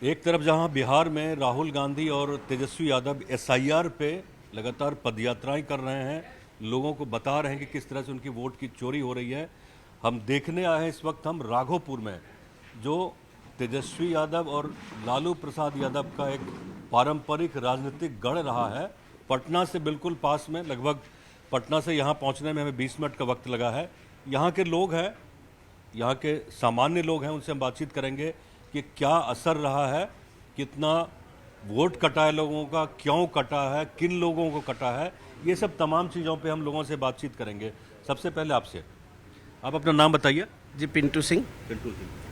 एक तरफ जहां बिहार में राहुल गांधी और तेजस्वी यादव एसआईआर पे लगातार पदयात्राएं कर रहे हैं, लोगों को बता रहे हैं कि किस तरह से उनकी वोट की चोरी हो रही है। हम देखने आए हैं इस वक्त हम राघोपुर में, जो तेजस्वी यादव और लालू प्रसाद यादव का एक पारंपरिक राजनीतिक गढ़ रहा है। पटना से बिल्कुल पास में, लगभग पटना से यहाँ पहुँचने में हमें 20 मिनट का वक्त लगा है। यहाँ के लोग हैं, यहाँ के सामान्य लोग हैं, उनसे हम बातचीत करेंगे कि क्या असर रहा है, कितना वोट कटा है लोगों का, क्यों कटा है, किन लोगों को कटा है, ये सब तमाम चीज़ों पे हम लोगों से बातचीत करेंगे। सबसे पहले आपसे, आप अपना नाम बताइए। जी पिंटू सिंह।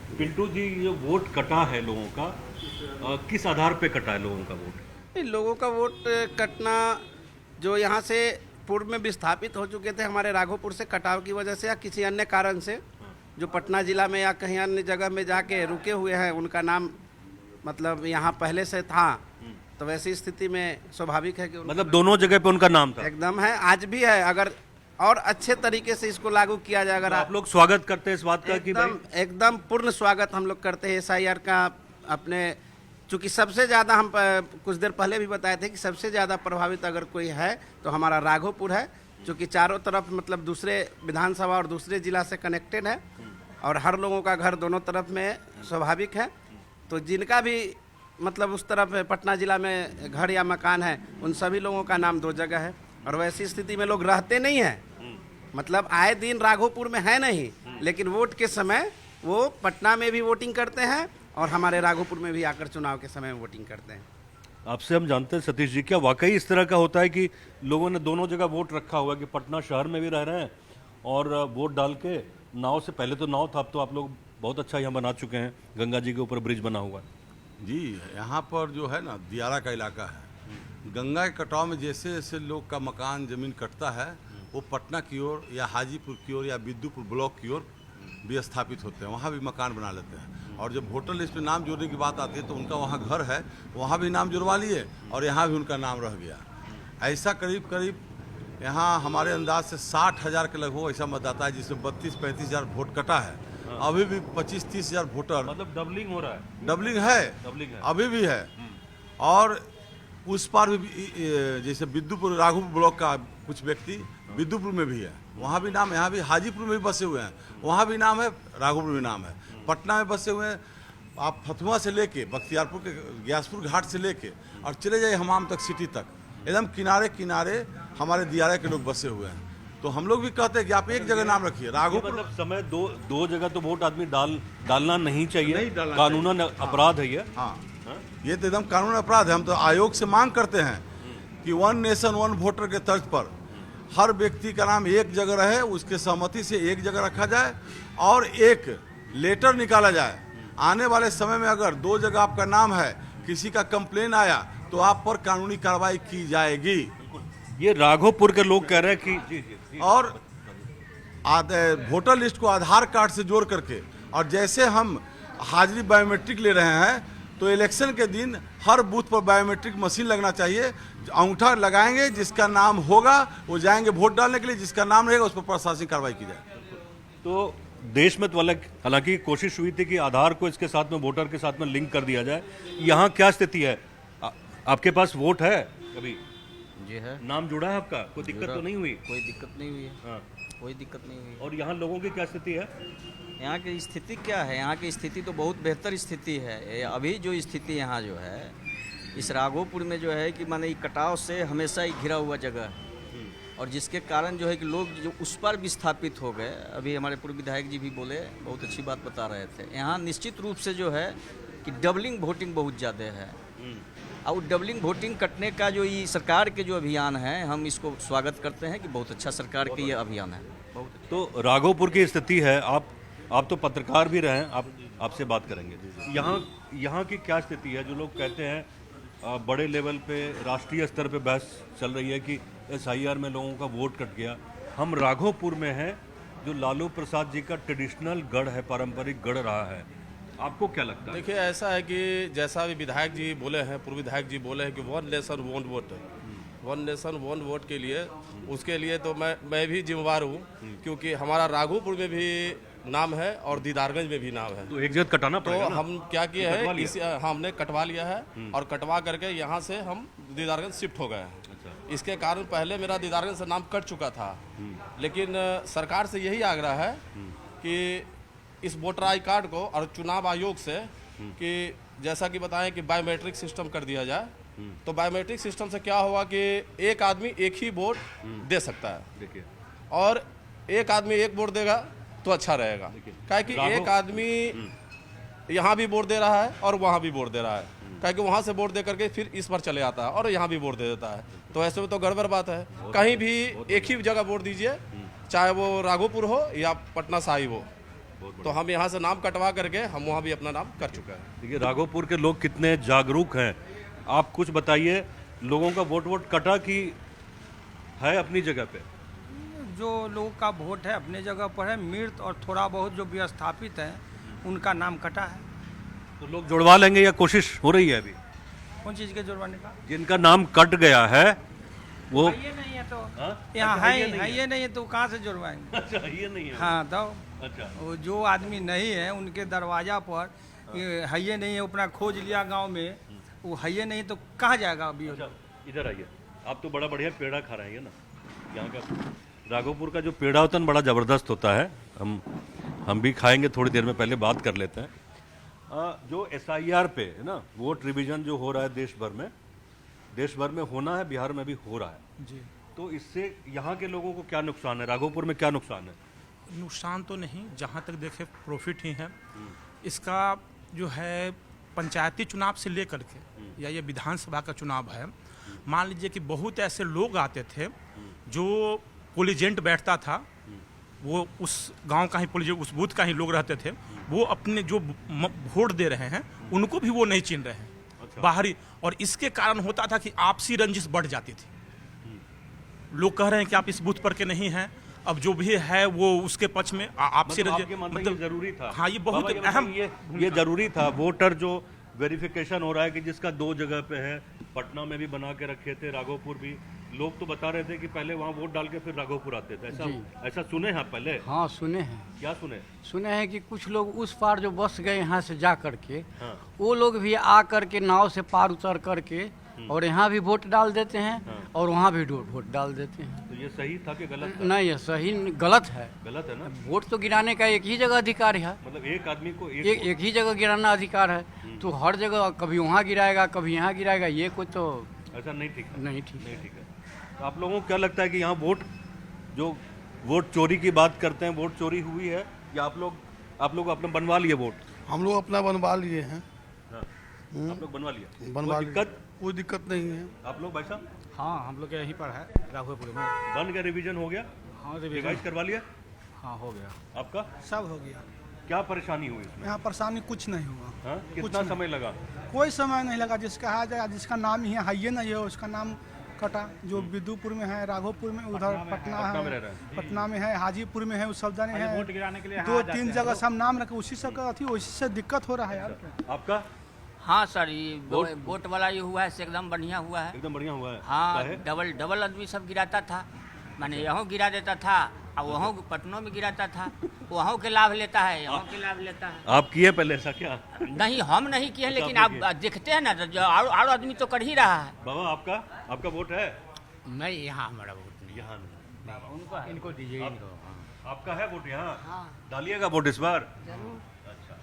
पिंटू जी, ये वोट कटा है लोगों का, किस आधार पे कटा है लोगों का वोट? लोगों का वोट कटना जो यहाँ से पूर्व में विस्थापित हो चुके थे हमारे राघोपुर से, कटाव की वजह से या किसी अन्य कारण से जो पटना जिला में या कहीं अन्य जगह में जाके रुके हुए हैं, उनका नाम मतलब यहाँ पहले से था, तो वैसी स्थिति में स्वाभाविक है कि मतलब दोनों जगह पे उनका नाम था। एकदम है, आज भी है। अगर और अच्छे तरीके से इसको लागू किया जाए, अगर आप लोग स्वागत करते हैं इस बात का कि एकदम पूर्ण स्वागत हम लोग करते हैं एसआईआर का। अपने चूँकि सबसे ज़्यादा हम कुछ देर पहले भी बताए थे कि सबसे ज़्यादा प्रभावित अगर कोई है तो हमारा राघोपुर है, चूँकि चारों तरफ मतलब दूसरे विधानसभा और दूसरे जिला से कनेक्टेड है और हर लोगों का घर दोनों तरफ में स्वाभाविक है। तो जिनका भी मतलब उस तरफ पटना जिला में घर या मकान है, उन सभी लोगों का नाम दो जगह है और वैसी स्थिति में लोग रहते नहीं हैं। मतलब आए दिन राघोपुर में है नहीं, लेकिन वोट के समय वो पटना में भी वोटिंग करते हैं और हमारे राघोपुर में भी आकर चुनाव के समय में वोटिंग करते हैं। आपसे हम जानते हैं सतीश जी, क्या वाकई इस तरह का होता है कि लोगों ने दोनों जगह वोट रखा हुआ है, कि पटना शहर में भी रह रहे हैं और वोट डाल के नाव से, पहले तो नाव था, अब तो आप लोग बहुत अच्छा यहाँ बना चुके हैं, गंगा जी के ऊपर ब्रिज बना हुआ है। जी, यहाँ पर जो है ना दियारा का इलाका है, गंगा के कटाव में जैसे जैसे लोग का मकान ज़मीन कटता है, वो पटना की ओर या हाजीपुर की ओर या विद्युपुर ब्लॉक की ओर भी स्थापित होते हैं, वहाँ भी मकान बना लेते हैं। और जब वोटर लिस्ट में नाम जोड़ने की बात आती है तो उनका वहाँ घर है, वहाँ भी नाम जुड़वा लिए और यहाँ भी उनका नाम रह गया। ऐसा करीब करीब यहाँ हमारे अंदाज से 60,000 के लगभग ऐसा मतदाता है, जिसमें 32-35 हज़ार वोट कटा है। अभी भी 25-30 हज़ार वोटर, मतलब डबलिंग हो रहा है। डबलिंग है, अभी भी है। और उस पार भी जैसे विद्युपुर राघोपुर ब्लॉक का कुछ व्यक्ति विद्युपुर में भी है, वहाँ भी नाम, यहाँ भी हाजीपुर में भी बसे हुए हैं, वहाँ भी नाम है, राघोपुर में नाम है। पटना में बसे हुए हैं, आप फतुहा से लेके बख्तियारपुर के ग्यासपुर घाट से लेके और चले जाइए हमाम तक, सिटी तक, एकदम किनारे किनारे हमारे दियारे के लोग बसे हुए हैं। तो हम लोग भी कहते हैं कि आप एक जगह नाम रखिए राघोपुर। मतलब समय दो जगह तो वोट आदमी डालना नहीं चाहिए, कानूनन अपराध है ये। हाँ, ये तो एकदम कानून अपराध है। हम तो आयोग से मांग करते हैं कि वन नेशन वन वोटर के तर्ज पर हर व्यक्ति का नाम एक जगह रहे, उसके सहमति से एक जगह रखा जाए और एक लेटर निकाला जाए। आने वाले समय में अगर दो जगह आपका नाम है, किसी का कंप्लेन आया तो आप पर कानूनी कार्रवाई की जाएगी। ये राघोपुर के लोग कह रहे हैं कि जी। और वोटर लिस्ट को आधार कार्ड से जोड़ करके, और जैसे हम हाजिरी बायोमेट्रिक ले रहे हैं, तो इलेक्शन के दिन हर बूथ पर बायोमेट्रिक मशीन लगना चाहिए। अंगूठा लगाएंगे, जिसका नाम होगा वो जाएंगे वोट डालने के लिए, जिसका नाम रहेगा उस पर प्रशासनिक कार्रवाई की जाए। तो देश में तो हालांकि कोशिश हुई थी कि आधार को इसके साथ में, वोटर के साथ में लिंक कर दिया जाए। यहाँ क्या स्थिति है? आपके पास वोट है अभी? जी है। नाम जुड़ा है आपका? कोई दिक्कत तो नहीं हुई? कोई दिक्कत नहीं हुई है। हाँ। कोई दिक्कत नहीं हुई। और यहाँ लोगों की क्या स्थिति है? यहाँ की स्थिति क्या है? यहाँ की स्थिति तो बहुत बेहतर स्थिति है। अभी जो स्थिति यहाँ जो है इस राघोपुर में जो है कि माने कटाव से हमेशा ही घिरा हुआ जगह है और जिसके कारण जो है कि लोग जो उस पर विस्थापित हो गए। अभी हमारे पूर्व विधायक जी भी बोले, बहुत अच्छी बात बता रहे थे। यहाँ निश्चित रूप से जो है कि डबलिंग वोटिंग बहुत ज़्यादा है और डबलिंग वोटिंग कटने का जो ये सरकार के जो अभियान है, हम इसको स्वागत करते हैं कि बहुत अच्छा सरकार के ये अभियान है। तो राघोपुर की स्थिति है, आप तो पत्रकार भी रहे हैं, आपसे बात करेंगे। यहाँ की क्या स्थिति है? जो लोग कहते हैं बड़े लेवल पे, राष्ट्रीय स्तर पे बहस चल रही है कि एसआईआर में लोगों का वोट कट गया। हम राघोपुर में हैं, जो लालू प्रसाद जी का ट्रेडिशनल गढ़ है, पारंपरिक गढ़ रहा है। आपको क्या लगता है? देखिए, ऐसा है कि जैसा भी विधायक जी बोले हैं, पूर्व विधायक जी बोले हैं कि one nation one vote, one nation one vote के लिए, उसके लिए तो मैं भी जिम्मेवार हूँ, क्योंकि हमारा राघोपुर में भी नाम है और दीदारगंज में भी नाम है। तो एक जगह कटाना तो पड़ेगा ना? हम क्या किए कटवा हैं लिया? इस हमने कटवा लिया है और कटवा करके यहाँ से हम दीदारगंज शिफ्ट हो गए हैं। इसके कारण पहले मेरा दीदारगंज से नाम कट चुका था, लेकिन सरकार से यही आग्रह है कि इस वोटर आई कार्ड को और चुनाव आयोग से कि जैसा कि बताएं कि बायोमेट्रिक सिस्टम कर दिया जाए। तो बायोमेट्रिक सिस्टम से क्या होगा कि एक आदमी एक ही वोट दे सकता है, देखिए और एक आदमी एक वोट देगा तो अच्छा रहेगा। क्या कि एक आदमी यहाँ भी वोट दे रहा है और वहाँ भी वोट दे रहा है, क्या कि वहाँ से वोट दे करके फिर इस बार चले आता है और यहाँ भी वोट दे देता है, तो ऐसे में तो गड़बड़ बात है। कहीं भी एक ही जगह वोट दीजिए, चाहे वो राघोपुर हो या पटना साहिब हो। तो हम यहाँ से नाम कटवा करके हम वहाँ भी अपना नाम कर चुके हैं। देखिए राघोपुर के लोग कितने जागरूक हैं, आप कुछ बताइए। लोगों का वोट कटा कि है अपनी जगह पे? जो लोगों का वोट है अपने जगह पर है, मृत और थोड़ा बहुत जो विस्थापित है उनका नाम कटा है। तो लोग जुड़वा लेंगे या कोशिश हो रही है अभी? कौन चीज़ के जुड़वाने का? जिनका नाम कट गया है वो ये नहीं है तो हाँ? यहाँ अच्छा, है ये ही नहीं है, ये नहीं है तो कहाँ से जुड़वाएंगे? अच्छा ये नहीं है। हाँ तो अच्छा वो जो आदमी नहीं है उनके दरवाजा पर है ये नहीं है, अपना खोज लिया गांव में, वो है ये नहीं तो कहाँ जाएगा अभी? अच्छा इधर आइए, आप तो बड़ा बढ़िया पेड़ा खा रहे हैं ना। यहाँ का राघोपुर का जो पेड़ा होता है ना बड़ा ज़बरदस्त होता है। हम भी खाएंगे थोड़ी देर में, पहले बात कर लेते हैं। जो SIR पे है ना, वोट रिवीजन जो हो रहा है देश भर में होना है, बिहार में भी हो रहा है जी। तो इससे यहाँ के लोगों को क्या नुकसान है? राघोपुर में क्या नुकसान है? नुकसान तो नहीं, जहाँ तक देखे प्रॉफिट ही है। इसका जो है पंचायती चुनाव से लेकर के या ये विधानसभा का चुनाव है, मान लीजिए कि बहुत ऐसे लोग आते थे जो पोल एजेंट बैठता था, वो उस गांव का ही पोल एजेंट, उस बूथ का ही लोग रहते थे, वो अपने जो वोट दे रहे हैं उनको भी वो नहीं चिन्ह रहे हैं। अच्छा। बाहरी, और इसके कारण होता था कि आपसी रंजिश बढ़ जाती थी। लोग कह रहे हैं कि आप इस बूथ पर के नहीं हैं, अब जो भी है वो उसके पक्ष में आपसी मतलब रंजिश, आपके मन में ये जरूरी था? हाँ ये बहुत बाबा, अहम ये जरूरी था। वोटर जो वेरिफिकेशन हो रहा है कि जिसका 2 जगह पे है, पटना में भी बना के रखे थे, राघोपुर भी, लोग तो बता रहे थे कि पहले वहाँ वोट डाल के फिर राघोपुर आते थे। ऐसा सुने हैं आप पहले? हाँ सुने हैं। क्या सुने? सुने हैं कि कुछ लोग उस पार जो बस गए यहाँ से जा करके, हाँ। वो लोग भी आ करके नाव से पार उतर करके और यहाँ भी वोट डाल देते हैं और वहाँ भी वोट डाल देते हैं। तो ये सही था कि गलत था? नहीं, ये सही गलत है। गलत है ना। वोट तो गिराने का एक ही जगह अधिकार है, मतलब एक आदमी को एक ही जगह गिराना अधिकार है। तो हर जगह कभी वहाँ गिराएगा कभी यहाँ गिराएगा, ये कोई तो ऐसा नहीं ठीक है। नहीं ठीक नहीं है। ठीक है। तो आप लोगों को क्या लगता है कि यहाँ वोट चोरी की बात करते हैं, वोट चोरी हुई है या आप लोग अपना बनवा लिए वोट? हम लोग अपना बनवा लिए हैं। हाँ। आप लोग बनवा लिया? बनवा कोई लिए। दिक्कत? कोई दिक्कत नहीं है। आप लोग भाई साहब हाँ हम लोग यहीं पर है राघोपुर में। बन गया, रिवीजन हो गया, हाँ रिवाइज करवा लिया? हाँ हो गया, आपका सब हो गया। क्या परेशानी हुई इसमें? यहाँ परेशानी कुछ नहीं हुआ, हाँ? कितना समय लगा? कोई समय नहीं लगा। जिसका है जाए, जिसका नाम ही है ये नहीं है उसका नाम कटा। जो विदुपुर में है, राघोपुर में, उधर पटना में रह रहा है, पटना में है, हाजीपुर में है, उस सब जने है, वोट गिराने के लिए 2-3 जगह सब नाम रखे, उसी से अथी, उसी से दिक्कत हो रहा है यार। आपका हाँ सर, ये वोट वाला ये हुआ है, एकदम बढ़िया हुआ है। एकदम बढ़िया हुआ है। हाँ, क्या है? डबल आदमी सब गिराता था, माने यहाँ गिरा देता था और वहाँ पटनों में गिराता था, वहाँ के लाभ लेता है, यहाँ के लाभ लेता है। आप किए पहले ऐसा क्या? नहीं हम नहीं किए, लेकिन आप देखते हैं ना, जो और आदमी तो कर ही रहा है। बाबा आपका वोट है? नहीं, यहाँ हमारा वोट नहीं। यहाँ नहीं। उनको इनको दीजिए, इनको। आपका है वोट यहाँ? डालिएगा वोट इस बार? अच्छा।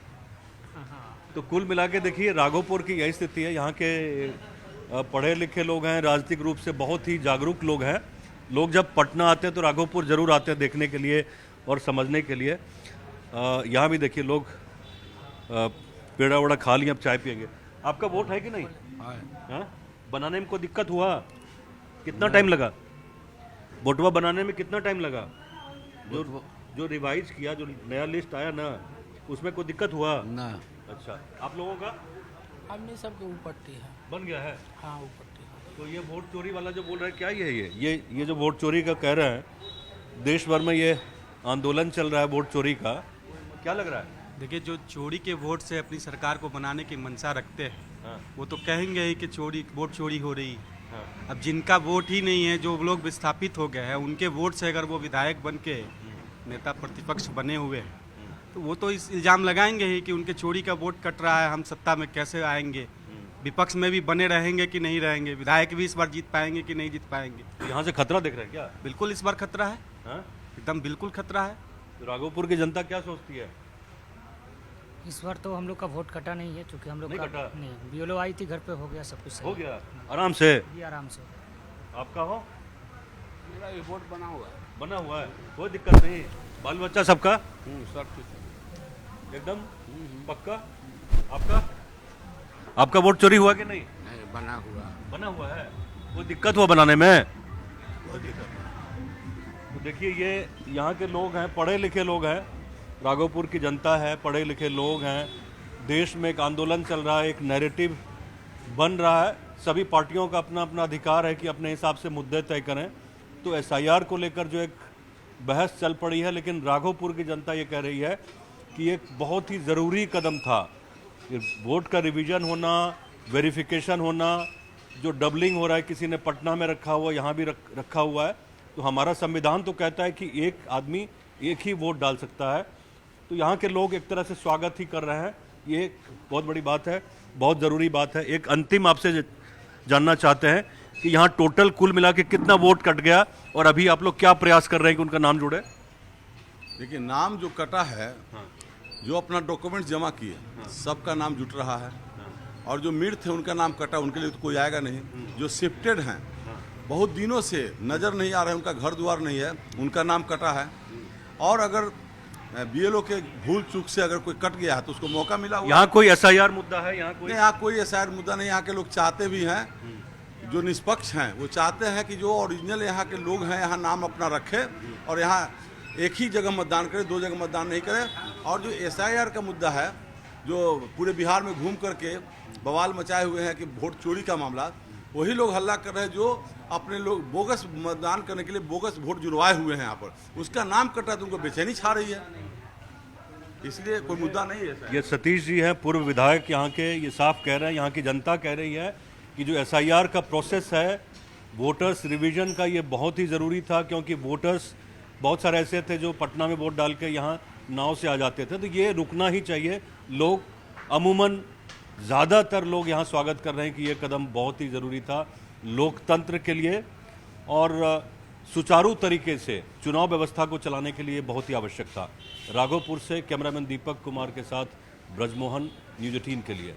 तो कुल मिला के देखिए राघोपुर की यही स्थिति है। यहाँ के पढ़े लिखे लोग हैं, राजनीतिक रूप से बहुत ही जागरूक लोग हैं। लोग जब पटना आते हैं तो राघोपुर जरूर आते हैं देखने के लिए और समझने के लिए। यहाँ भी देखिए लोग पेड़ा वेड़ा खा लिए, अब चाय पियेंगे। आपका वोट है कि नहीं? हाँ? बनाने में कोई दिक्कत हुआ? कितना टाइम लगा वोटवा बनाने में? कितना टाइम लगा? जो रिवाइज किया, जो नया लिस्ट आया ना, उसमें कोई दिक्कत हुआ ना। अच्छा, आप लोगों का हमने सबके ऊपर है, बन गया है? हाँ ऊपर। तो ये वोट चोरी वाला जो बोल रहा है, क्या ये जो वोट चोरी का कह रहे हैं, देश भर में ये आंदोलन चल रहा है वोट चोरी का, क्या लग रहा है? देखिए, जो चोरी के वोट से अपनी सरकार को बनाने की मंशा रखते हैं, हाँ। वो तो कहेंगे ही कि वोट चोरी हो रही। हाँ। अब जिनका वोट ही नहीं है, जो लोग विस्थापित हो गए हैं, उनके वोट से अगर वो विधायक बन के नेता प्रतिपक्ष बने हुए हैं, तो वो तो इस इल्ज़ाम लगाएंगे ही कि उनके चोरी का वोट कट रहा है, हम सत्ता में कैसे आएंगे, विपक्ष में भी बने रहेंगे कि नहीं रहेंगे, विधायक भी इस बार जीत पाएंगे कि नहीं जीत पाएंगे। तो यहाँ से खतरा दिख रहा है क्या? बिल्कुल इस बार खतरा है, हाँ? एकदम बिल्कुल खतरा है। तो राघोपुर की जनता क्या सोचती है? इस बार तो हम लोग का वोट कटा नहीं है, क्योंकि हम लोग नहीं का कटा? नहीं, बीएलओ आई थी घर पे, हो गया सब कुछ सही। हो गया आराम से? जी आराम से। आपका हो? मेरा ये वोट बना हुआ है। बना हुआ है, कोई दिक्कत नहीं। बाल बच्चा सबका सब ठीक एकदम पक्का? आपका वोट चोरी हुआ कि नहीं? नहीं, बना हुआ है। कोई दिक्कत हुआ बनाने में? तो देखिए, ये यहाँ के लोग हैं, पढ़े लिखे लोग हैं, राघोपुर की जनता है, पढ़े लिखे लोग हैं। देश में एक आंदोलन चल रहा है, एक नैरेटिव बन रहा है। सभी पार्टियों का अपना अपना अधिकार है कि अपने हिसाब से मुद्दे तय करें। तो एसआईआर को लेकर जो एक बहस चल पड़ी है, लेकिन राघोपुर की जनता ये कह रही है कि एक बहुत ही ज़रूरी कदम था। वोट का रिवीजन होना, वेरिफिकेशन होना, जो डबलिंग हो रहा है, किसी ने पटना में रखा हुआ, यहाँ भी रखा हुआ है। तो हमारा संविधान तो कहता है कि एक आदमी एक ही वोट डाल सकता है। तो यहाँ के लोग एक तरह से स्वागत ही कर रहे हैं। ये एक बहुत बड़ी बात है, बहुत ज़रूरी बात है। एक अंतिम आपसे जानना चाहते हैं कि यहाँ टोटल कुल मिला के कितना वोट कट गया, और अभी आप लोग क्या प्रयास कर रहे हैं कि उनका नाम जुड़े? देखिए, नाम जो कटा है, जो अपना डॉक्यूमेंट जमा किए, सबका नाम जुट रहा है। और जो मृत थे उनका नाम कटा, उनके लिए तो कोई आएगा नहीं। जो शिफ्टेड हैं, बहुत दिनों से नज़र नहीं आ रहे, उनका घर द्वार नहीं है, उनका नाम कटा है। और अगर बीएलओ के भूल चूक से अगर कोई कट गया है तो उसको मौका मिला हुआ। यहाँ कोई एसआईआर मुद्दा है? यहाँ कोई एसआईआर मुद्दा नहीं। यहाँ के लोग चाहते भी हैं, जो निष्पक्ष हैं वो चाहते हैं कि जो ओरिजिनल यहाँ के लोग हैं यहाँ नाम अपना रखे और यहाँ एक ही जगह मतदान करे, दो जगह मतदान नहीं करे। और जो एसआईआर का मुद्दा है, जो पूरे बिहार में घूम करके बवाल मचाए हुए हैं कि वोट चोरी का मामला, वही लोग हल्ला कर रहे हैं जो अपने लोग बोगस मतदान करने के लिए बोगस वोट जुड़वाए हुए हैं यहाँ पर। उसका नाम कटा तो उनको बेचैनी छा रही है, इसलिए कोई मुद्दा नहीं है। ये सतीश जी हैं, पूर्व विधायक यहाँ के, ये साफ कह रहे हैं, यहाँ की जनता कह रही है कि जो एसआईआर का प्रोसेस है, वोटर्स रिवीजन का, ये बहुत ही ज़रूरी था, क्योंकि वोटर्स बहुत सारे ऐसे थे जो पटना में वोट डाल के यहाँ नाव से आ जाते थे। तो ये रुकना ही चाहिए। लोग अमूमन ज़्यादातर लोग यहाँ स्वागत कर रहे हैं कि ये कदम बहुत ही ज़रूरी था लोकतंत्र के लिए, और सुचारू तरीके से चुनाव व्यवस्था को चलाने के लिए बहुत ही आवश्यक था। राघोपुर से कैमरामैन दीपक कुमार के साथ ब्रजमोहन, न्यूज़ 18 के लिए।